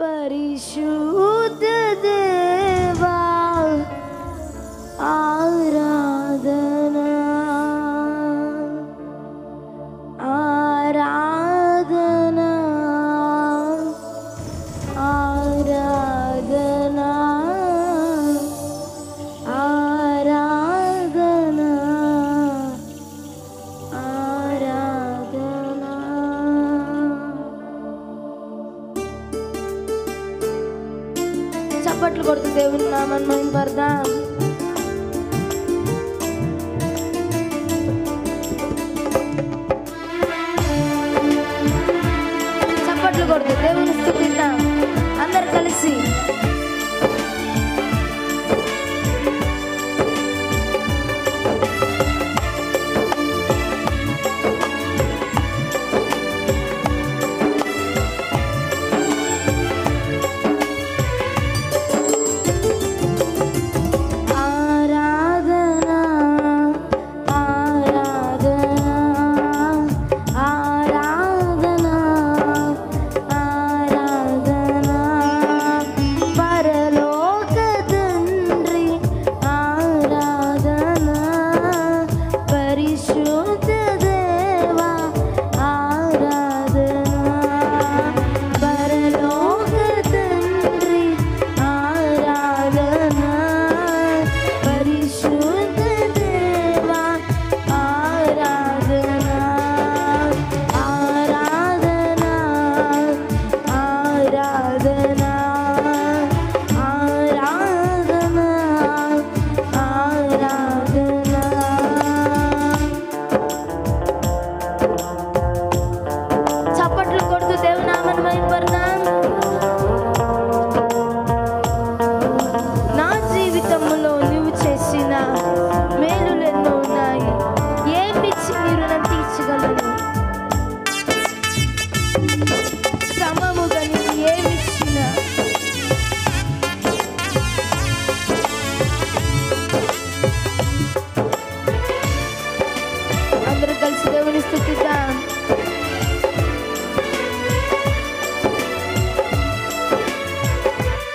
పరిశుద్ధ దేవా ఆరాధనా ఆరాధనా ఆరాధనా ఆరాధనా ఆరాధనా. చప్పట్లు కొడుతూ దేవుని నామాన్ని మహిమపడదాం. చప్పట్లు కొడుతూ దేవుని స్తుతిద్దాం అందరు కలిసి.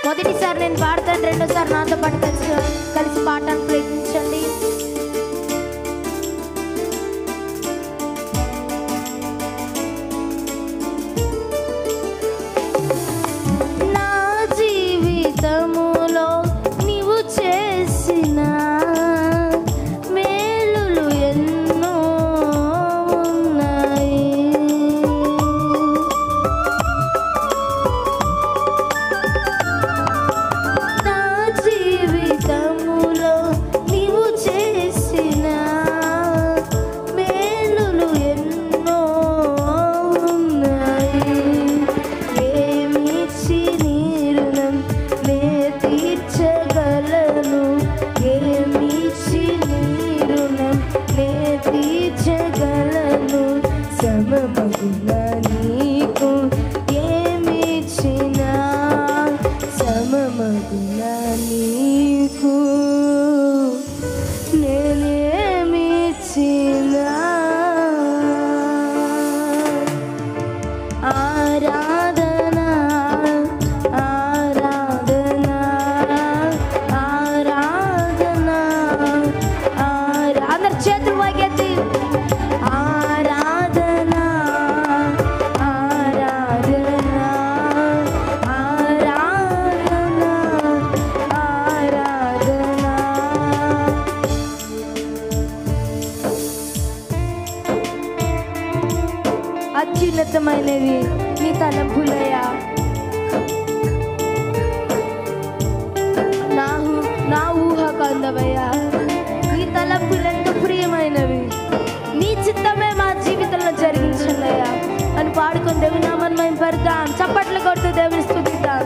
మొదటిసారి నేను పాడతాను, రెండోసారి నాతో పాటు కలిసి పాడటానికి ప్రయత్నించండి. నా జీవితములో నీవు చేసిన మేలులు ఎన్నో ఉన్నాయి. నా జీవితములో నీవు చేసిన మేలులు ఎన్నో ఉన్నాయి. ఏమిచ్చి నీ రుణం నే తీర్చగలను, ఏమిచ్చి నీ రుణం నే తీర్చగలను. సమమగునా నీకు ఏమిచ్చినా, సమమగునా నీకు నేనేమిచ్చినా. ఆరాధనా ఆరాధనా ఆరాధనా అందరు చేతులు వాగెత్తి ఆరాధనా ఆరాధనా ఆరాధనా ఆరాధనా. అత్యున్నతమైనవి నీ తలంపులయ్యా, నా ఊహకు అందవయ్యా. నీ తలంపులెంత ప్రియమైనవి, నీ చిత్తమే మా జీవితంలో జరిగించండియ్యా అని పాడుకొని దేవుని నామాన్ని మహిమపడదాం. చప్పట్లు కొడుతూ దేవుని స్తుతిద్దాం.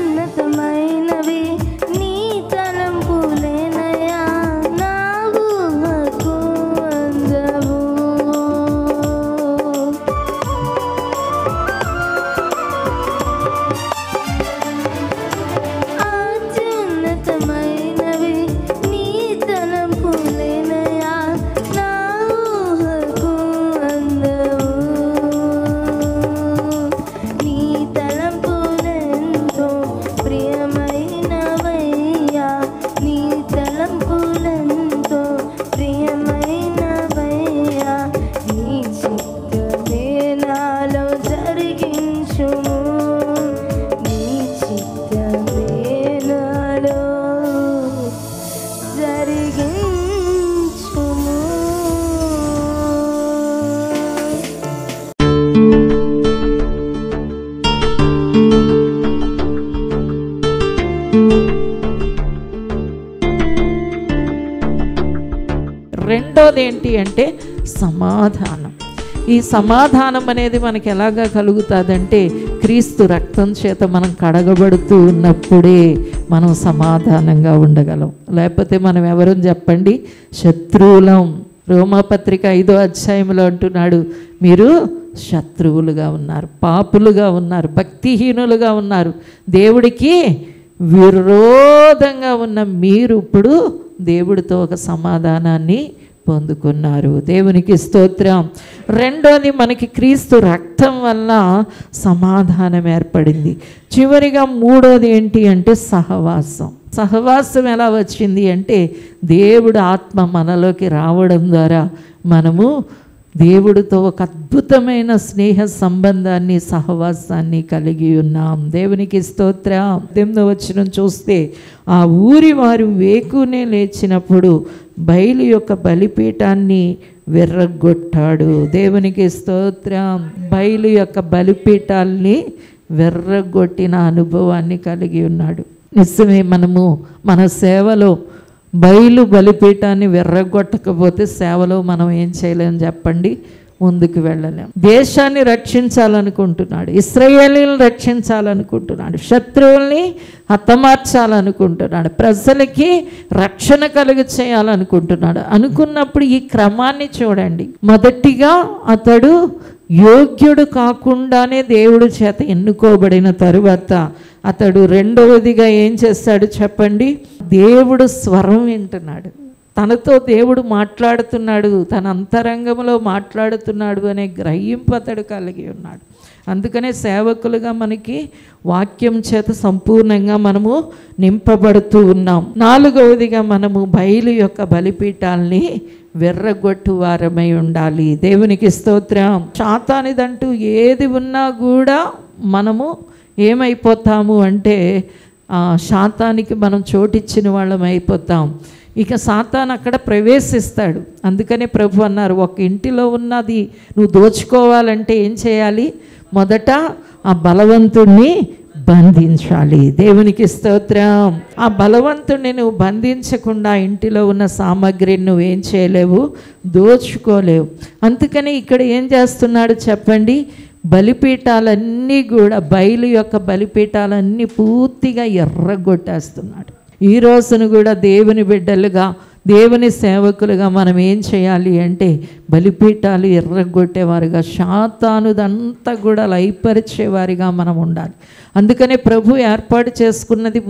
అత్యున్నతమైనవి నీ తలంపులేనయ్యా, నా ఊహకు రెండోది ఏంటి అంటే సమాధానం. ఈ సమాధానం అనేది మనకి ఎలాగా కలుగుతుందంటే క్రీస్తు రక్తం చేత మనం కడగబడుతూ ఉన్నప్పుడే మనం సమాధానంగా ఉండగలం. లేకపోతే మనం ఎవరు చెప్పండి, శత్రువులం. రోమాపత్రిక 5వ అధ్యాయంలో అంటున్నాడు, మీరు శత్రువులుగా ఉన్నారు, పాపులుగా ఉన్నారు, భక్తిహీనులుగా ఉన్నారు, దేవుడికి విరోధంగా ఉన్న మీరు ఇప్పుడు దేవుడితో ఒక సమాధానాన్ని పొందుకున్నారు. దేవునికి స్తోత్రం. రెండోది, మనకి క్రీస్తు రక్తం వల్ల సమాధానం ఏర్పడింది. చివరిగా మూడోది ఏంటి అంటే సహవాసం. సహవాసం ఎలా వచ్చింది అంటే దేవుడు ఆత్మ మనలోకి రావడం ద్వారా మనము దేవుడితో ఒక అద్భుతమైన స్నేహ సంబంధాన్ని, సహవాసాన్ని కలిగి ఉన్నాం. దేవునికి స్తోత్రం. 8వ వచనం చూస్తే, ఆ ఊరి వారు వేకునే లేచినప్పుడు బయలు యొక్క బలిపీఠాన్ని విర్రగొట్టాడు. దేవునికి స్తోత్రం. బయలు యొక్క బలిపీఠాల్ని విర్రగొట్టిన అనుభవాన్ని కలిగి ఉన్నాడు. నిజమే, మనము మన సేవలో బయలు బలిపీఠాన్ని విర్రగొట్టకపోతే సేవలో మనం ఏం చేయలేము చెప్పండి, ముందుకు వెళ్ళలేం. దేశాన్ని రక్షించాలనుకుంటున్నాడు, ఇశ్రాయేలీయులను రక్షించాలనుకుంటున్నాడు, శత్రువుల్ని హతమార్చాలనుకుంటున్నాడు, ప్రజలకి రక్షణ కలుగ చేయాలనుకుంటున్నాడు. అనుకున్నప్పుడు ఈ క్రమాన్ని చూడండి. మొదటిగా అతడు యోగ్యుడు కాకుండానే దేవుడి చేత ఎన్నుకోబడిన తరువాత అతడు రెండవదిగా ఏం చేస్తాడు చెప్పండి, దేవుడు స్వరం వింటున్నాడు. తనతో దేవుడు మాట్లాడుతున్నాడు, తన అంతరంగంలో మాట్లాడుతున్నాడు అనే గ్రహింపు అతడు కలిగి ఉన్నాడు. అందుకనే సేవకులుగా మనకి వాక్యం చేత సంపూర్ణంగా మనము నింపబడుతూ ఉన్నాం. నాలుగవదిగా మనము బయలు యొక్క బలిపీఠాల్ని విర్రగొట్టు వారమై ఉండాలి. దేవునికి స్తోత్రం. సాతానిదంటూ ఏది ఉన్నా కూడా మనము ఏమైపోతాము అంటే సాతానికి మనం చోటిచ్చిన వాళ్ళం అయిపోతాం. ఇక సాతాను అక్కడ ప్రవేశిస్తాడు. అందుకనే ప్రభు అన్నారు, ఒక ఇంటిలో ఉన్నది నువ్వు దోచుకోవాలంటే ఏం చేయాలి, మొదట ఆ బలవంతుణ్ణి బంధించాలి. దేవునికి స్తోత్రం. ఆ బలవంతుణ్ణి నువ్వు బంధించకుండా ఇంటిలో ఉన్న సామాగ్రిని నువ్వేం చేయలేవు, దోచుకోలేవు. అందుకని ఇక్కడ ఏం చేస్తున్నాడు చెప్పండి, బలిపీఠాలన్నీ కూడా బయలు యొక్క బలిపీఠాలన్నీ పూర్తిగా ఎర్రగొట్టేస్తున్నాడు. ఈ రోజును కూడా దేవుని బిడ్డలుగా, దేవుని సేవకులుగా మనం ఏం చేయాలి అంటే బలిపీఠాలు ఎర్రగొట్టేవారుగా, సాతానుదంతా కూడా లయపరిచేవారిగా మనం ఉండాలి. అందుకనే ప్రభు ఏర్పాటు చేసుకున్నది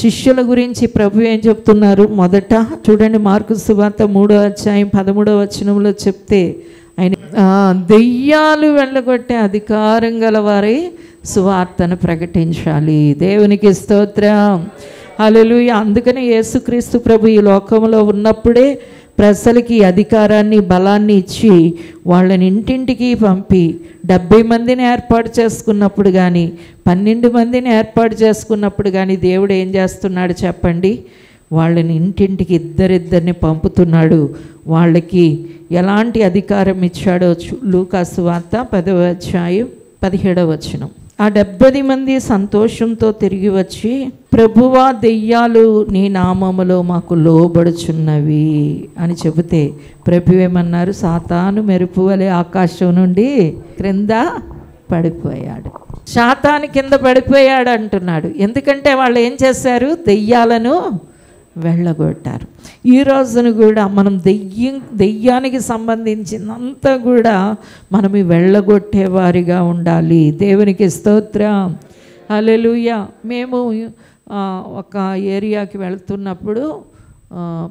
శిష్యుల గురించి ప్రభు ఏం చెప్తున్నారు, మొదట చూడండి మార్కు సువార్త 3వ అధ్యాయం 13వ వచనంలో చెప్తే, ఆయన దెయ్యాలు వెళ్ళగొట్టే అధికారం గల వారి సువార్తను ప్రకటించాలి. దేవునికి స్తోత్రం. హల్లెలూయా. అందుకని యేసుక్రీస్తు ప్రభు ఈ లోకంలో ఉన్నప్పుడే ప్రజలకి అధికారాన్ని, బలాన్ని ఇచ్చి వాళ్ళని ఇంటింటికి పంపి 70 మందిని ఏర్పాటు చేసుకున్నప్పుడు కానీ, 12 మందిని ఏర్పాటు చేసుకున్నప్పుడు కానీ దేవుడు ఏం చేస్తున్నాడు చెప్పండి, వాళ్ళని ఇంటింటికి ఇద్దరిద్దరిని పంపుతున్నాడు. వాళ్ళకి ఎలాంటి అధికారం ఇచ్చాడో లూకా సువార్త 10వ అధ్యాయం 17వ వచనం. ఆ 70 మంది సంతోషంతో తిరిగి వచ్చి, ప్రభువా దెయ్యాలు నీ నామములో మాకు లోబడుచున్నవి అని చెబితే ప్రభు ఏమన్నారు, సాతాను మెరుపు వలె ఆకాశం నుండి క్రింద పడిపోయాడు. సాతాను కింద పడిపోయాడు అంటున్నాడు. ఎందుకంటే వాళ్ళు ఏం చేశారు, దెయ్యాలను వెళ్ళగొట్టారు. ఈ రోజును కూడా మనం దెయ్యానికి సంబంధించినంతా కూడా మనం వెళ్ళగొట్టేవారిగా ఉండాలి. దేవునికి స్తోత్రం. హల్లెలూయా. మేము ఒక ఏరియాకి వెళ్తున్నప్పుడు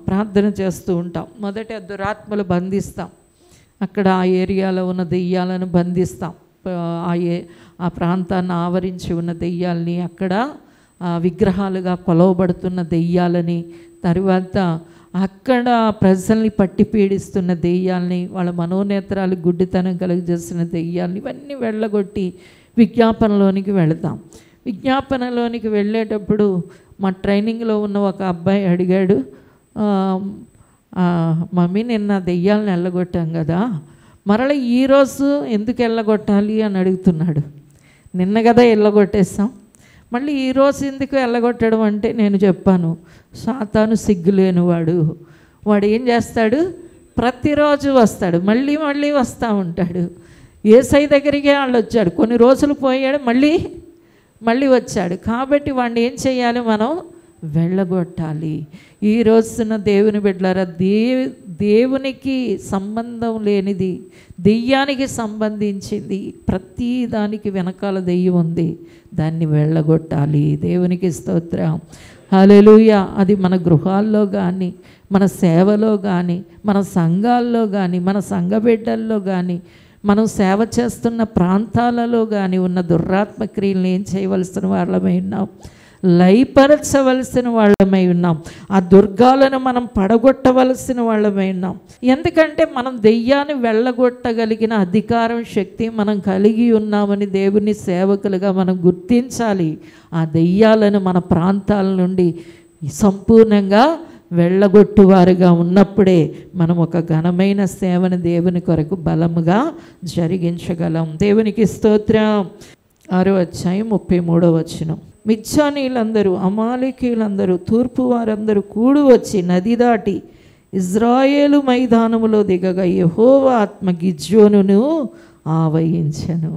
ప్రార్థన చేస్తూ ఉంటాం. మొదట దురాత్మలు బంధిస్తాం, అక్కడ ఆ ఏరియాలో ఉన్న దెయ్యాలను బంధిస్తాం. ఆ ప్రాంతాన్ని ఆవరించి ఉన్న దెయ్యాలని, అక్కడ విగ్రహాలుగా కొలవబడుతున్న దెయ్యాలని, తరువాత అక్కడ ప్రజల్ని పట్టి పీడిస్తున్న దెయ్యాలని, వాళ్ళ మనోనేత్రాలు గుడ్డితనం కలుగజేస్తున్న దెయ్యాలని, ఇవన్నీ వెళ్ళగొట్టి విజ్ఞాపనలోనికి వెళతాం. విజ్ఞాపనలోనికి వెళ్ళేటప్పుడు మా ట్రైనింగ్లో ఉన్న ఒక అబ్బాయి అడిగాడు, మమ్మీ నిన్న దెయ్యాలను వెళ్ళగొట్టాం కదా, మరలా ఈరోజు ఎందుకు వెళ్ళగొట్టాలి అని అడుగుతున్నాడు. నిన్న కదా వెళ్ళగొట్టేస్తాం, మళ్ళీ ఈరోజు ఎందుకు వెళ్ళగొట్టడం అంటే నేను చెప్పాను, సాతాను సిగ్గులేనివాడు, వాడు ఏం చేస్తాడు, ప్రతిరోజు వస్తాడు, మళ్ళీ మళ్ళీ వస్తూ ఉంటాడు. యేసయ్య దగ్గరికే వాళ్ళు వచ్చాడు, కొన్ని రోజులు పోయాడు, మళ్ళీ వచ్చాడు. కాబట్టి వాడిని ఏం చేయాలి? మనం వెళ్ళగొట్టాలి. ఈ రోజున దేవుని బిడ్డలారా, దేవునికి సంబంధం లేనిది, దెయ్యానికి సంబంధించింది ప్రతి దానికి వెనకాల దెయ్యం ఉంది, దాన్ని వెళ్ళగొట్టాలి. దేవునికి స్తోత్రం, హల్లెలూయా. అది మన గృహాల్లో కానీ, మన సేవలో కానీ, మన సంఘాల్లో కానీ, మన సంఘ బిడ్డల్లో కానీ, మనం సేవ చేస్తున్న ప్రాంతాలలో కానీ ఉన్న దుర్రాత్మ క్రియలను ఏం చేయవలసిన వాళ్ళమై ఉన్నాం? లయపరచవలసిన వాళ్ళమై ఉన్నాం. ఆ దుర్గాలను మనం పడగొట్టవలసిన వాళ్ళమై ఉన్నాం. ఎందుకంటే మనం దెయ్యాన్ని వెళ్ళగొట్టగలిగిన అధికారం, శక్తి మనం కలిగి ఉన్నామని దేవుని సేవకులుగా మనం గుర్తించాలి. ఆ దెయ్యాలను మన ప్రాంతాల నుండి సంపూర్ణంగా వెళ్ళగొట్టువారుగా ఉన్నప్పుడే మనం ఒక ఘనమైన సేవను దేవుని కొరకు బలముగా జరిగించగలం. దేవునికి స్తోత్రం. 6వ అధ్యాయం 33వ వచనం. మిద్యానీయులందరూ, అమాలేకీయులందరూ, తూర్పు వారందరూ కూడి వచ్చి నది దాటి ఇజ్రాయేలు మైదానములో దిగగా యెహోవా ఆత్మ గిద్యోనును ఆవహించెను.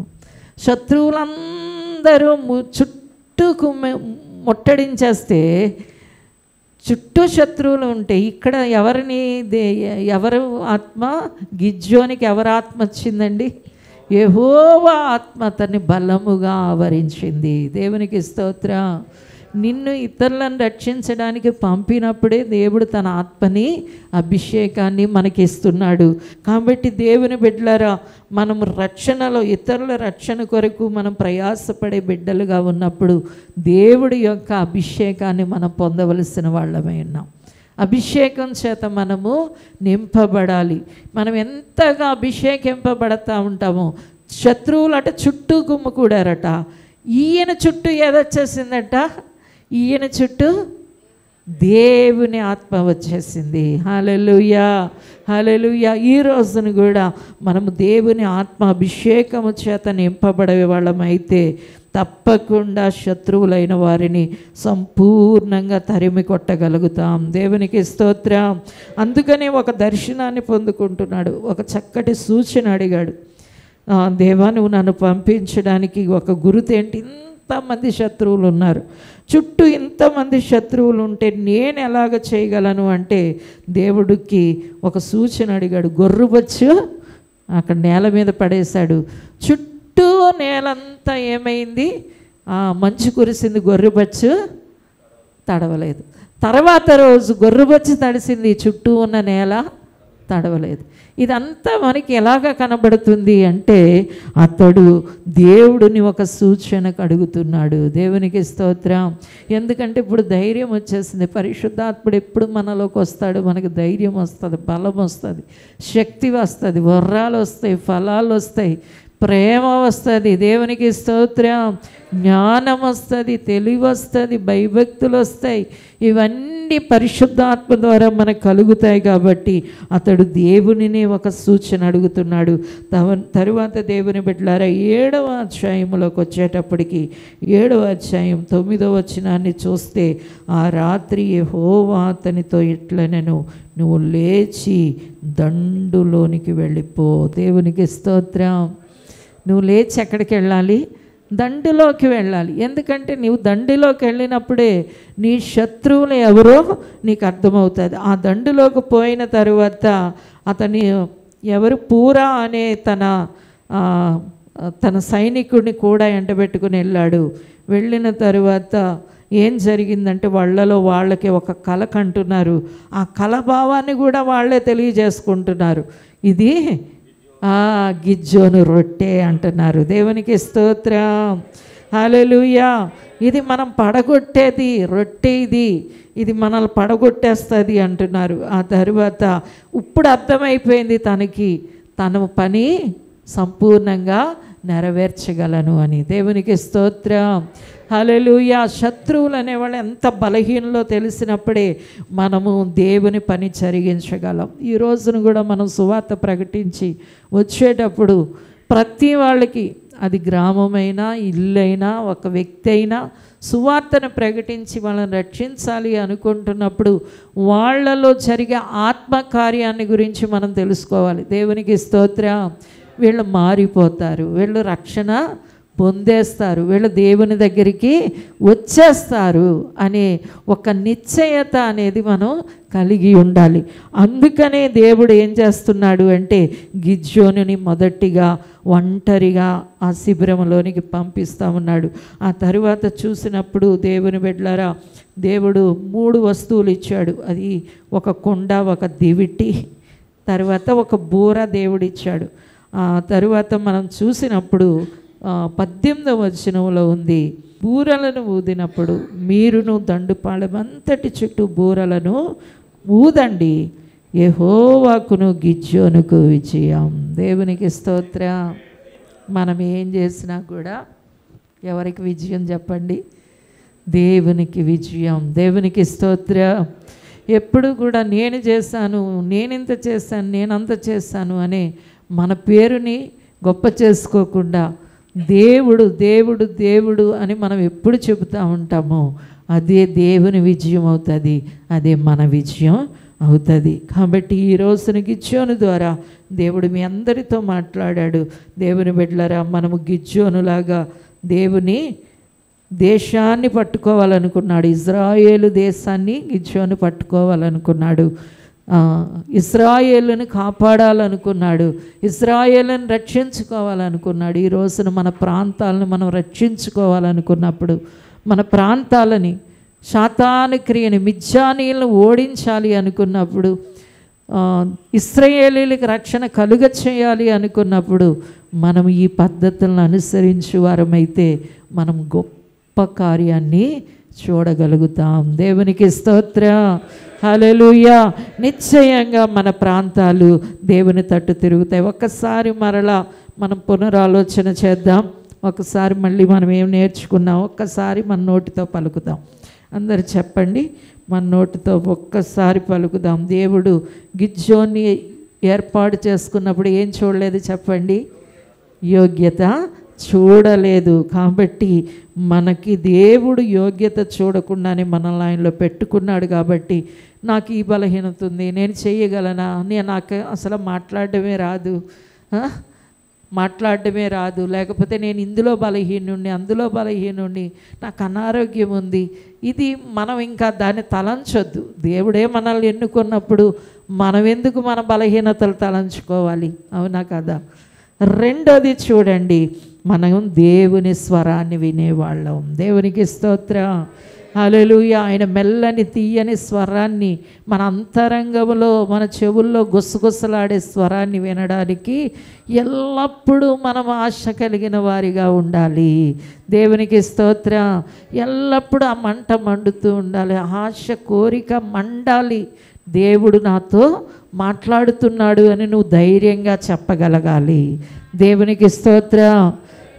శత్రువులందరూ చుట్టూ ముట్టడించేస్తే, చుట్టూ శత్రువులు ఉంటే ఇక్కడ ఎవరు ఆత్మ? గిద్యోనికి ఎవరు ఆత్మ వచ్చిందండి? యెహోవా ఆత్మ అతన్ని బలముగా ఆవరించింది. దేవునికి స్తోత్రం. నిన్ను ఇతరులను రక్షించడానికి పంపినప్పుడే దేవుడు తన ఆత్మని, అభిషేకాన్ని మనకిస్తున్నాడు. కాబట్టి దేవుని బిడ్డలారా, మనము రక్షణలో, ఇతరుల రక్షణ కొరకు మనం ప్రయాసపడే బిడ్డలుగా ఉన్నప్పుడు దేవుడి యొక్క అభిషేకాన్ని మనం పొందవలసిన వాళ్ళమై ఉన్నాం. అభిషేకం చేత మనము నింపబడాలి. మనం ఎంతగా అభిషేకింపబడతా ఉంటామో, శత్రువులు అట చుట్టూ గుమ్ముకూడారట. ఈయన చుట్టూ ఏదొచ్చేసిందట? ఈయన చుట్టూ దేవుని ఆత్మ వచ్చేసింది. హల్లెలూయా, హల్లెలూయా. ఈ రోజున కూడా మనము దేవుని ఆత్మ అభిషేకము చేత నింపబడే వాళ్ళమైతే తప్పకుండా శత్రువులైన వారిని సంపూర్ణంగా తరిమి కొట్టగలుగుతాం. దేవునికి స్తోత్రం. అందుకనే ఒక దర్శనాన్ని పొందుకుంటున్నాడు. ఒక చక్కటి సూచన అడిగాడు. దేవా, నువ్వు నన్ను పంపించడానికి ఒక గుర్తేంటి? ఇంతమంది శత్రువులు ఉన్నారు, చుట్టూ ఇంతమంది శత్రువులు ఉంటే నేను ఎలాగ చేయగలను అంటే దేవుడికి ఒక సూచన అడిగాడు. గొర్రుబొచ్చు అక్కడ నేల మీద పడేశాడు. చుట్టూ నేలంతా ఏమైంది? మంచు కురిసింది, గొర్రెబొచ్చు తడవలేదు. తర్వాత రోజు గొర్రెబొచ్చు తడిసింది, చుట్టూ ఉన్న నేల తడవలేదు. ఇదంతా మనకి ఎలాగ కనబడుతుంది అంటే అతడు దేవుడిని ఒక సూచనకు అడుగుతున్నాడు. దేవునికి స్తోత్రం. ఎందుకంటే ఇప్పుడు ధైర్యం వచ్చేసింది. పరిశుద్ధాత్ముడు ఎప్పుడు మనలోకి వస్తాడు, మనకు ధైర్యం వస్తుంది, బలం వస్తుంది, శక్తి వస్తుంది, వరాలు వస్తాయి, ఫలాలు వస్తాయి, ప్రేమ వస్తుంది. దేవునికి స్తోత్రం. జ్ఞానం వస్తుంది, తెలివి వస్తుంది, భయభక్తులు వస్తాయి. ఇవన్నీ పరిశుద్ధాత్మ ద్వారా మనకు కలుగుతాయి. కాబట్టి అతడు దేవునినే ఒక సూచన అడుగుతున్నాడు. తరువాత దేవుని బిడ్డలారా, 7వ అధ్యాయంలోకి వచ్చేటప్పటికి 7వ అధ్యాయం 9వ వచనాన్ని చూస్తే, ఆ రాత్రి యెహోవా అతనితో ఇట్లనెను, నువ్వు లేచి దండులోనికి వెళ్ళిపో. దేవునికి స్తోత్రం. నువ్వు లేచి ఎక్కడికి వెళ్ళాలి? దండులోకి వెళ్ళాలి. ఎందుకంటే నీవు దండులోకి వెళ్ళినప్పుడే నీ శత్రువులు ఎవరో నీకు అర్థమవుతుంది. ఆ దండులోకి పోయిన తరువాత అతని ఎవరు పూరా అనే తన సైనికుడిని కూడా ఎంటబెట్టుకుని వెళ్ళాడు. వెళ్ళిన తరువాత ఏం జరిగిందంటే వాళ్ళకి ఒక కళ కంటున్నారు. ఆ కళ భావాన్ని కూడా వాళ్ళే తెలియజేసుకుంటున్నారు. ఇది గిజ్జోను రొట్టె అంటున్నారు. దేవునికి స్తోత్రం. హల్లెలూయా. ఇది మనం పడగొట్టేది రొట్టె, ఇది మనల్ని పడగొట్టేస్తుంది అంటున్నారు. ఆ తరువాత ఇప్పుడు అర్థమైపోయింది తనకి, తన పని సంపూర్ణంగా నెరవేర్చగలను అని. దేవునికి స్తోత్రం. హల్లెలూయా. శత్రువులు అనేవాళ్ళు ఎంత బలహీనలో తెలిసినప్పుడే మనము దేవుని పని జరిగించగలం. ఈ రోజును కూడా మనం సువార్త ప్రకటించి వచ్చేటప్పుడు ప్రతి వాళ్ళకి అది గ్రామమైనా, ఇల్లైనా, ఒక వ్యక్తి అయినా సువార్తను ప్రకటించి వాళ్ళని రక్షించాలి అనుకుంటున్నప్పుడు వాళ్ళలో జరిగే ఆత్మకార్యాన్ని గురించి మనం తెలుసుకోవాలి. దేవునికి స్తోత్రం. వీళ్ళు మారిపోతారు, వీళ్ళు రక్షణ పొందేస్తారు, వీళ్ళు దేవుని దగ్గరికి వచ్చేస్తారు అనే ఒక నిశ్చయత అనేది మనం కలిగి ఉండాలి. అందుకనే దేవుడు ఏం చేస్తున్నాడు అంటే గిద్యోనుని మొదటిగా ఒంటరిగా ఆ శిబిరంలోనికి పంపిస్తూ ఉన్నాడు. ఆ తరువాత చూసినప్పుడు దేవుని బిడ్డలారా, దేవుడు 3 వస్తువులు ఇచ్చాడు. అది ఒక కుండ, ఒక దివిటి, తర్వాత ఒక బూర దేవుడిచ్చాడు. ఆ తరువాత మనం చూసినప్పుడు 18వ వచనంలో ఉంది, బూరలను ఊదినప్పుడు మీరును దండుపాళెమంతటి చుట్టూ బూరలను ఊదండి, యెహోవాకును గిద్యోనుకు విజయం. దేవునికి స్తోత్రం. మనం ఏం చేసినా కూడా ఎవరికి విజయం చెప్పండి? దేవునికి విజయం. దేవునికి స్తోత్రం. ఎప్పుడు కూడా నేను చేశాను, నేనింత చేశాను, నేనంత చేశాను అనే మన పేరుని గొప్ప చేసుకోకుండా దేవుడు దేవుడు దేవుడు అని మనం ఎప్పుడు చెబుతూ ఉంటామో అదే దేవుని విజయం అవుతుంది, అదే మన విజయం అవుతుంది. కాబట్టి ఈ రోజున గిద్యోను ద్వారా దేవుడు మీ అందరితో మాట్లాడాడు. దేవుని బిడ్డలారా, మనము గిద్యోనులాగా దేవుని దేశాన్ని పట్టుకోవాలనుకున్నాడు. ఇజ్రాయేలు దేశాన్ని గిద్యోను పట్టుకోవాలనుకున్నాడు. ఇశ్రాయేలుని కాపాడాలనుకున్నాడు, ఇశ్రాయేలుని రక్షించుకోవాలనుకున్నాడు. ఈ రోజున మన ప్రాంతాలను మనం రక్షించుకోవాలనుకున్నప్పుడు, మన ప్రాంతాలని శాతాను క్రియని మిజ్జానీలను ఓడించాలి అనుకున్నప్పుడు, ఇశ్రాయేలీలకు రక్షణ కలుగ చేయాలి అనుకున్నప్పుడు మనం ఈ పద్ధతులను అనుసరించే వారమైతే మనం గొప్ప కార్యాన్ని చూడగలుగుతాం. దేవునికి స్తోత్రం. హల్లెలూయా. నిశ్చయంగా మన ప్రాంతాలు దేవుని తట్టు తిరుగుతాయి. ఒక్కసారి మరలా మనం పునరాలోచన చేద్దాం. ఒకసారి మళ్ళీ మనం ఏం నేర్చుకున్నాం ఒక్కసారి మన నోటితో పలుకుదాం. అందరు చెప్పండి, మన నోటితో ఒక్కసారి పలుకుదాం. దేవుడు గిద్యోన్ని ఏర్పాటు చేసుకున్నప్పుడు ఏం చూడలేదు చెప్పండి? యోగ్యత చూడలేదు. కాబట్టి మనకి దేవుడు యోగ్యత చూడకుండానే మనల్ని ఆయనలో పెట్టుకున్నాడు. కాబట్టి నాకు ఈ బలహీనత ఉంది, నేను చేయగలనా, నాకు అసలు మాట్లాడడమే రాదు, లేకపోతే నేను ఇందులో బలహీనుణ్ణి, అందులో బలహీనుణ్ణి, నాకు అనారోగ్యం ఉంది, ఇది మనం ఇంకా దాన్ని తలంచొద్దు. దేవుడే మనల్ని ఎన్నుకున్నప్పుడు మనం ఎందుకు మన బలహీనతలు తలంచుకోవాలి? అవునా కదా? రెండోది చూడండి, మనం దేవుని స్వరాన్ని వినేవాళ్ళం. దేవునికి స్తోత్రం. హల్లెలూయా. ఆయన మెల్లని తీయని స్వరాన్ని మన అంతరంగంలో, మన చెవుల్లో గుసగుసలాడే స్వరాన్ని వినడానికి ఎల్లప్పుడూ మనం ఆశ కలిగిన వారిగా ఉండాలి. దేవునికి స్తోత్రం. ఎల్లప్పుడూ ఆ మంట మండుతూ ఉండాలి, ఆశ కోరిక మండాలి. దేవుడు నాతో మాట్లాడుతున్నాడు అని నువ్వు ధైర్యంగా చెప్పగలగాలి. దేవునికి స్తోత్రం.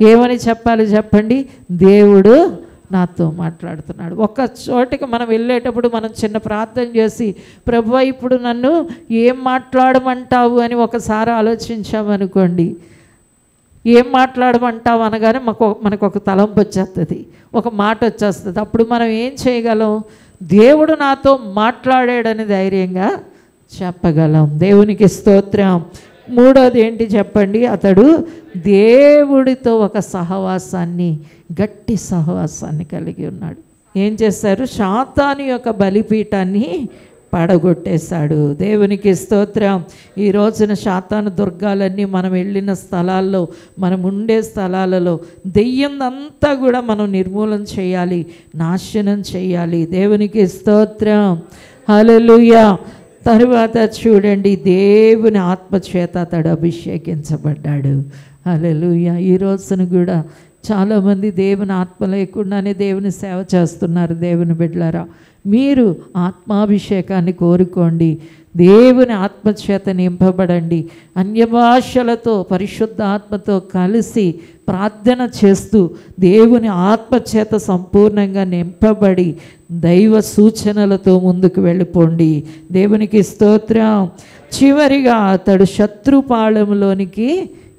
ఏమని చెప్పాలి చెప్పండి? దేవుడు నాతో మాట్లాడుతున్నాడు. ఒక చోటికి మనం వెళ్ళేటప్పుడు మనం చిన్న ప్రార్థన చేసి, ప్రభువా ఇప్పుడు నన్ను ఏం మాట్లాడమంటావు అని ఒకసారి ఆలోచించామనుకోండి, ఏం మాట్లాడమంటావు అనగానే మనకు ఒక తలంపు వచ్చేస్తుంది, ఒక మాట వచ్చేస్తుంది. అప్పుడు మనం ఏం చేయగలం? దేవుడు నాతో మాట్లాడాడని ధైర్యంగా చెప్పగలం. దేవునికి స్తోత్రం. మూడోది ఏంటి చెప్పండి? అతడు దేవుడితో ఒక సహవాసాన్ని, గట్టి సహవాసాన్ని కలిగి ఉన్నాడు. ఏం చేశారు? శాతాను యొక్క బలిపీఠాన్ని పడగొట్టేశాడు. దేవునికి స్తోత్రం. ఈ రోజున శాతాను దుర్గాలన్నీ మనం వెళ్ళిన స్థలాల్లో, మనం ఉండే స్థలాలలో దెయ్యందంతా కూడా మనం నిర్మూలన చేయాలి, నాశనం చేయాలి. దేవునికి స్తోత్రం. హల్లెలూయా. తరువాత చూడండి, దేవుని ఆత్మచేత అతడు అభిషేకించబడ్డాడు. హల్లెలూయా. ఈ రోజున కూడా చాలామంది దేవుని ఆత్మ లేకుండానే దేవుని సేవ చేస్తున్నారు. దేవుని బిడ్డలారా, మీరు ఆత్మాభిషేకాన్ని కోరుకోండి, దేవుని ఆత్మచేత నింపబడండి. అన్య భాషలతో పరిశుద్ధ ఆత్మతో కలిసి ప్రార్థన చేస్తూ దేవుని ఆత్మచేత సంపూర్ణంగా నింపబడి దైవ సూచనలతో ముందుకు వెళ్ళిపోండి. దేవునికి స్తోత్రం. చివరిగా అతడు శత్రుపాళెంలోనికి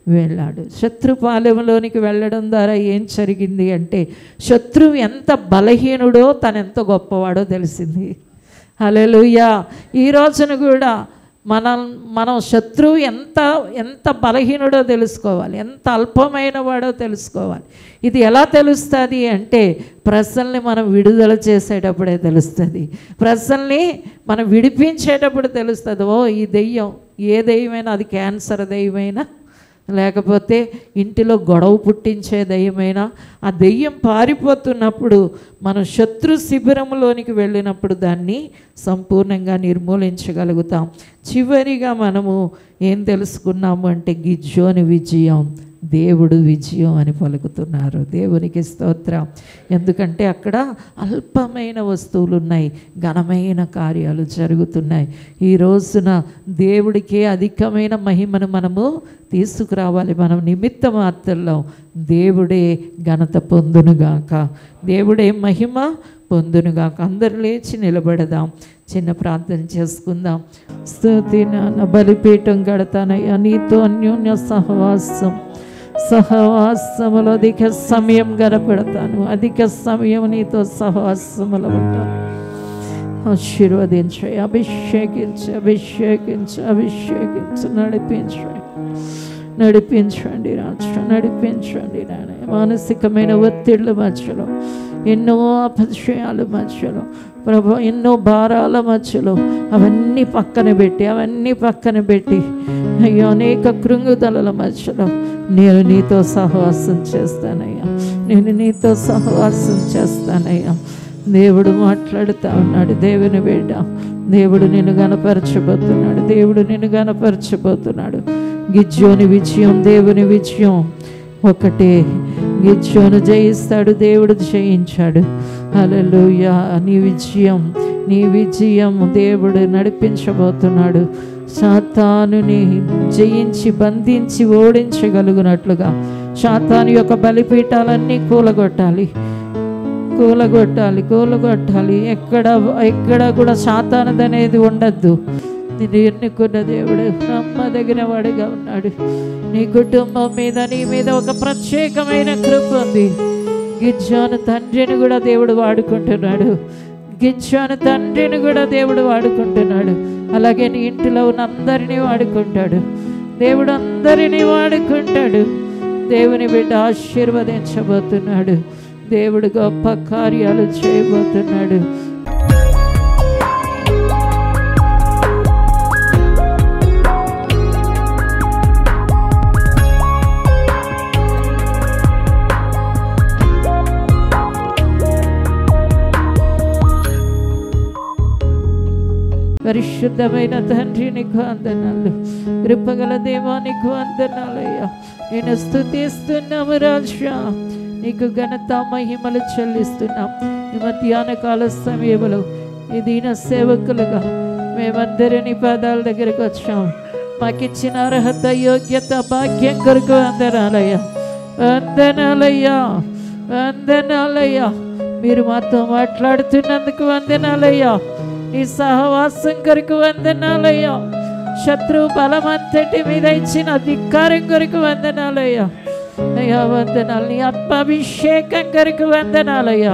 వెళ్ళాడు. శత్రుపాలెంలోనికి వెళ్ళడం ద్వారా ఏం జరిగింది అంటే, శత్రువు ఎంత బలహీనుడో తనెంత గొప్పవాడో తెలిసింది. హల్లెలూయా. ఈ రోజున కూడా మనం శత్రువు ఎంత బలహీనుడో తెలుసుకోవాలి, ఎంత అల్పమైన వాడో తెలుసుకోవాలి. ఇది ఎలా తెలుస్తుంది అంటే, ప్రజల్ని మనం విడుదల చేసేటప్పుడే తెలుస్తుంది, ప్రజల్ని మనం విడిపించేటప్పుడు తెలుస్తుంది. ఓ ఈ దెయ్యం, ఏ దెయ్యమైనా, అది క్యాన్సర్ దెయ్యమైనా, లేకపోతే ఇంటిలో గొడవ పుట్టించే దెయ్యమైనా, ఆ దెయ్యం పారిపోతున్నప్పుడు మనం శత్రు శిబిరంలోనికి వెళ్ళినప్పుడు దాన్ని సంపూర్ణంగా నిర్మూలించగలుగుతాం. చివరిగా మనము ఏం తెలుసుకున్నాము అంటే, గిద్యోని విజయం, దేవుడు విజయం అని పలుకుతున్నారు. దేవునికి స్తోత్రం. ఎందుకంటే అక్కడ అల్పమైన వస్తువులు ఉన్నాయి, ఘనమైన కార్యాలు జరుగుతున్నాయి. ఈ రోజున దేవుడికే అధికమైన మహిమను మనము తీసుకురావాలి. మనం నిమిత్త మాత్రంలో దేవుడే ఘనత పొందునుగాక, దేవుడే మహిమ పొందునుగాక. అందరూ లేచి నిలబడదాం, చిన్న ప్రార్థన చేసుకుందాం. స్తుతి నాన్న, బలిపీఠం కడతానయ్యా, నీతో అన్యోన్య సహవాసములో అధిక సమయం గడపెడతాను, అధిక సమయం నీతో సహవాసములో ఉంటాను. ఆశీర్వదించు, అభిషేకించు, అభిషేకించు, అభిషేకించు, నడిపించండి రాజు, నడిపించండి నాయన. మానసికమైన ఒత్తిళ్ళ మధ్యలో, ఎన్నో అపజయాల మధ్యలో ప్రభు, ఎన్నో భారాల మధ్యలో అవన్నీ పక్కన పెట్టి అయ్యో అనేక కృంగుదలల మధ్యలో నేను నీతో సహవాసం చేస్తానయ్యా, నేను నీతో సహవాసం చేస్తానయ్యా. దేవుడు మాట్లాడుతూ ఉన్నాడు. దేవుని బిడ్డ, దేవుడు నిన్ను గణపరచబోతున్నాడు, దేవుడు నిన్ను గణపరచబోతున్నాడు. గిద్యోని విజయం, దేవుని విజయం ఒకటే. గిద్యోను జయిస్తాడు, దేవుడు జయించాడు. హల్లెలూయా. నీ విజయం దేవుడు నడిపించబోతున్నాడు. సాతానుని జయించి బంధించి ఓడించగలుగునట్లుగా సాతాను యొక్క బలిపీఠాలన్నీ కూలగొట్టాలి. ఎక్కడ కూడా సాతానుది అనేది ఉండద్దు. నేను ఎన్నుకున్న దేవుడు నమ్మదగిన వాడిగా ఉన్నాడు. నీ కుటుంబం మీద, నీ మీద ఒక ప్రత్యేకమైన కృప ఉంది. గిద్యోను తండ్రిని కూడా దేవుడు వాడుకుంటున్నాడు. అలాగే నీ ఇంటిలో ఉన్న అందరినీ వాడుకుంటాడు దేవుడు, అందరినీ వాడుకుంటాడు. దేవుని బిడ్డ ఆశీర్వదించబోతున్నాడు. దేవుడు గొప్ప కార్యాలు చేయబోతున్నాడు. పరిశుద్ధమైన తండ్రి నీకు వందనాలు, కృపగల దేవా నీకు వందనాలయ్యా. నేను స్తుతిస్తున్నాము రాజా, నీకు ఘనత మహిమలు చెల్లిస్తున్నాం. ఈ మధ్యాహ్న కాల సమయంలో ఈ దీన సేవకులుగా మేమందరినీ పాదాల దగ్గరికి వచ్చాం. మాకిచ్చిన అర్హత, యోగ్యత, భాగ్యం కొరకు వందనాలయ్యా. మీరు మాతో మాట్లాడుతున్నందుకు వందనాలయ్యా. నీ సహవాసం కొరకు వందనాలయ్యా. శత్రువు బలమంతటి మీద ఇచ్చిన ధిక్కారం కొరకు వందనాలయ్యా. అయ్యా వందనాలు. నీ ఆత్మాభిషేకం కొరకు వందనాలయ్యా.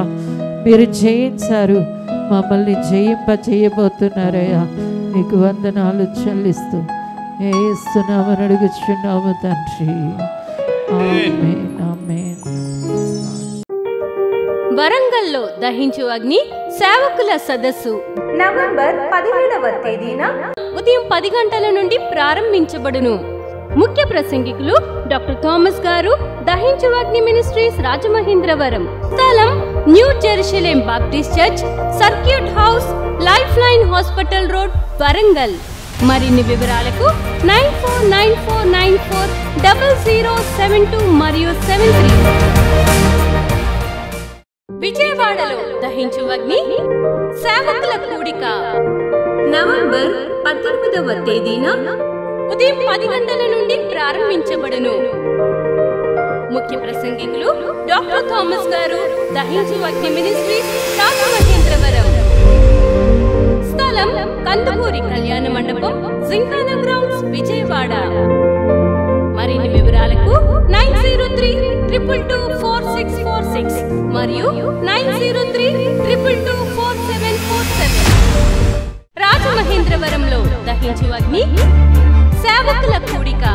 మీరు జయించారు, మమ్మల్ని చేయబోతున్నారయ్యా. నీకు వందనాలు చెల్లిస్తూ యేసునామమున అడుగుచున్నాము తండ్రి, ఆమేన్, ఆమేన్. వరంగల్లో దహించు అగ్ని సేవకుల సదస్సు నవంబర్ 17వ తేదీన ఉదయం 10 గంటల నుండి ప్రారంభించబడును. ముఖ్య ప్రసంగికులు డాక్టర్ థామస్ గారు, దహించు అగ్ని మినిస్ట్రీస్ రాజమహేంద్రవరం. స్థలం new Jerusalem Baptist church, circuit house, life line hospital road, Warangal. మరిన్ని వివరాలకు 9494940072 మరియు 73. విజయవాడలో దహించు అగ్ని సేవకుల కూడిక నవంబర్ 18వ తేదీన ఉదయం 10 గంటల నుండి ప్రారంభించబడును. ముఖ్య ప్రసంగికులు డాక్టర్ థామస్ గారు, దహించు అగ్ని మినిస్ట్రీస్ రాజమహేంద్రవరం. స్థలం కందుకూరి కళ్యాణ మండపం, జింకానా గ్రౌండ్స్, విజయవాడ. మరిన్ని వివరాలు దహించు అగ్ని సేవకుల కూడిక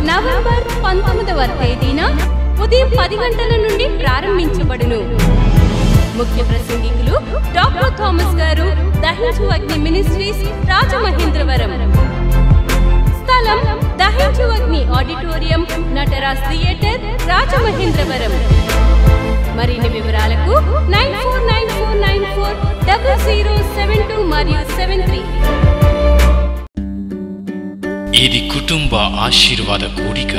నవంబర్ 19వ తేదీన ఉదయం 10 గంటల నుండి ప్రారంభించబడును. ముఖ్య ప్రసంగికులు డాక్టర్ థామస్ గారు, దహించు అగ్ని మినిస్ట్రీస్, రాజమహేంద్రవరం. స్థలం దహించు అగ్ని ఆడిటోరియం, నటరాజ్ థియేటర్, రాజమహేంద్రవరం. మరిన్ని వివరాలకు 9494940072 మరియు 73. ఇది కుటుంబ ఆశీర్వాద కూడిక.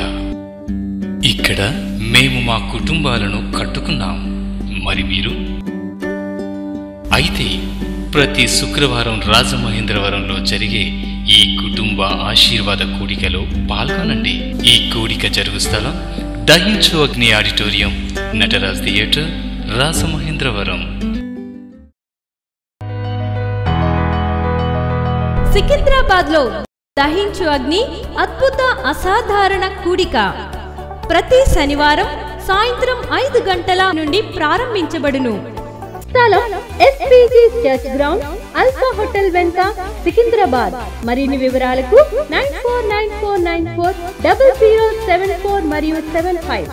ఇక్కడ మేము మా కుటుంబాలను కట్టుకున్నాం. మరి మీరు? అయితే ప్రతి శుక్రవారం రాజమహేంద్రవరంలో జరిగే ఈ కుటుంబ ఆశీర్వాద కూడికలో పాల్గొనండి. ఈ కూడిక జరుగు స్థలం దహించు అగ్ని ఆడిటోరియం, నటరాజ్ థియేటర్, రాజమహేంద్రవరం. సికింద్రాబాద్ లో దహించు అగ్ని అద్భుత అసాధారణ కూడిక ప్రతి శనివారం సాయంత్రం 5 గంటల నుండి ప్రారంభించబడును. స్థలం SPG church ground, alpha hotel వెనుక, సికింద్రాబాద్. మరిన్ని వివరాలకు 9494940074 మరియు 75.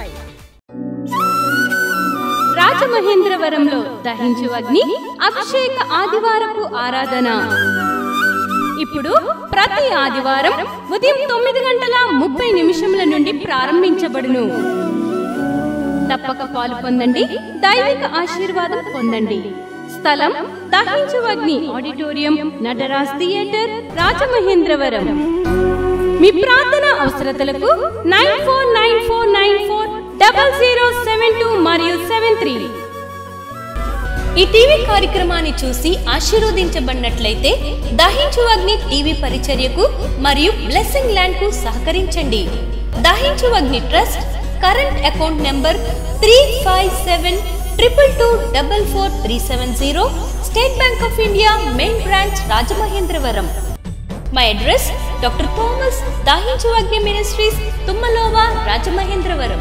రాజమహేంద్రవరంలో దహించు అగ్ని అభిషేక ఆదివారపు ఆరాధన ఇప్పుడు ప్రతి ఆదివారం ఉదయం 9:30 నుండి ప్రారంభించబడును. తప్పక పాలు పొందండి, దైవిక ఆశీర్వాదం పొందండి. స్థలం దహించు అగ్ని ఆడిటోరియం, నటరాజ్ థియేటర్, రాజమహేంద్రవరం. మీ ప్రార్థన అవసరతలకు 9494940072 మరియు 73. ఈ టీవీ కార్యక్రమాన్ని చూసి ఆశీర్వదించబడినట్లయితే దహించు అగ్ని టీవీ పరిచర్యకు మరియు బ్లెస్సింగ్ ల్యాండ్ కు సహకరించండి. Dahinchu Agni trust current account number 357222444370, State Bank of India main branch, Rajamahendravaram. My address doctor Thomas, Dahinchu Agni ministries, తుమ్మలోవా, Rajamahendravaram.